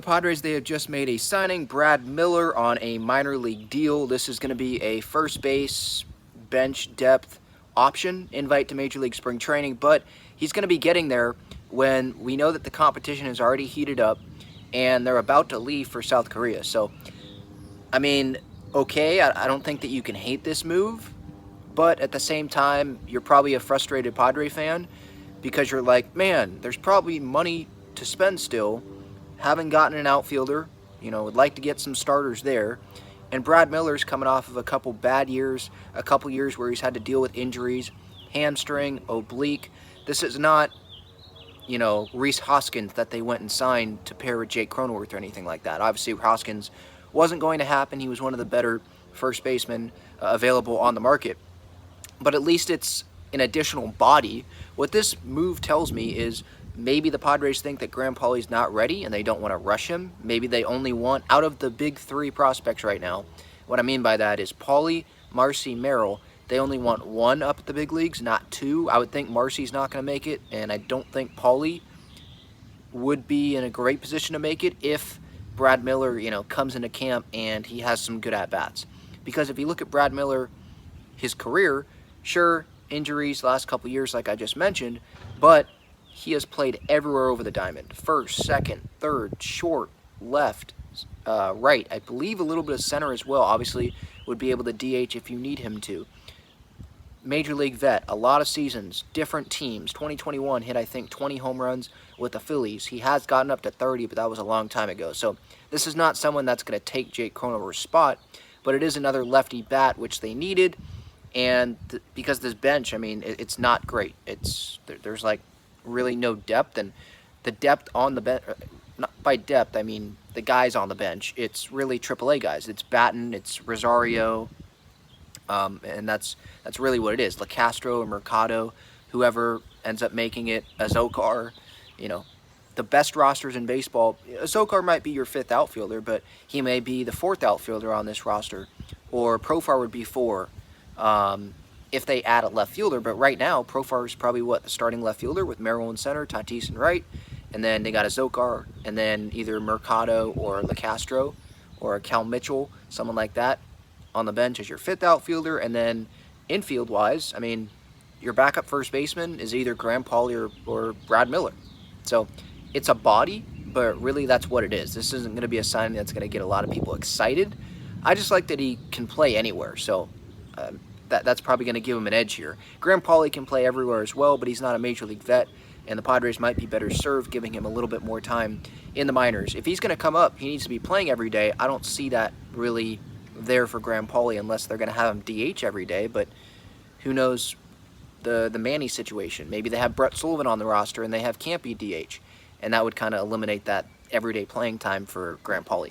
The Padres, they have just made a signing, Brad Miller, on a minor league deal. This is going to be a first base bench depth option invite to Major League Spring Training, but he's going to be getting there when we know that the competition is already heated up and they're about to leave for South Korea. So, I mean, okay, I don't think that you can hate this move, but at the same time, you're probably a frustrated Padre fan because you're like, man, there's probably money to spend still. Haven't gotten an outfielder, would like to get some starters there. And Brad Miller's coming off of a couple bad years, a couple years where he's had to deal with injuries, hamstring, oblique. This is not, Reese Hoskins that they went and signed to pair with Jake Cronenworth or anything like that. Obviously, Hoskins wasn't going to happen. He was one of the better first basemen available on the market. But at least it's an additional body. What this move tells me is maybe the Padres think that Graham Pauley's not ready and they don't want to rush him. Maybe they only want, out of the big three prospects right now, what I mean by that is Pauley, Marcy, Merrill, they only want one up at the big leagues, not two. I would think Marcy's not going to make it, and I don't think Pauley would be in a great position to make it if Brad Miller, comes into camp and he has some good at-bats. Because if you look at Brad Miller, his career, sure, injuries last couple years like I just mentioned, but he has played everywhere over the diamond. First, second, third, short, left, right. I believe a little bit of center as well. Obviously, would be able to DH if you need him to. Major League vet, a lot of seasons, different teams. 2021 hit, I think, 20 home runs with the Phillies. He has gotten up to 30, but that was a long time ago. So this is not someone that's going to take Jake Cronenworth's spot, but it is another lefty bat, which they needed. And because this bench, I mean, it's not great. There's like really no depth, and the depth on the bench, not by depth, I mean the guys on the bench, it's really AAA guys. It's Batten, it's Rosario, and that's really what it is. LaCastro or Mercado, whoever ends up making it, Azokar, the best rosters in baseball. Azokar might be your fifth outfielder, but he may be the fourth outfielder on this roster, or Profar would be four. If they add a left fielder, but right now, Profar is probably the starting left fielder with Merrill in center, Tatis in right, and then they got a Zokar, and then either Mercado or LaCastro or Cal Mitchell, someone like that, on the bench as your fifth outfielder, and then infield-wise, I mean, your backup first baseman is either Graham Pauley or Brad Miller. So it's a body, but really that's what it is. This isn't going to be a signing that's going to get a lot of people excited. I just like that he can play anywhere, so that's probably going to give him an edge here. Graham Pauley can play everywhere as well, but he's not a Major League vet, and the Padres might be better served giving him a little bit more time in the minors. If he's going to come up, he needs to be playing every day. I don't see that really there for Graham Pauley unless they're going to have him DH every day, but who knows the Manny situation. Maybe they have Brett Sullivan on the roster and they have Campy DH, and that would kind of eliminate that everyday playing time for Graham Pauley.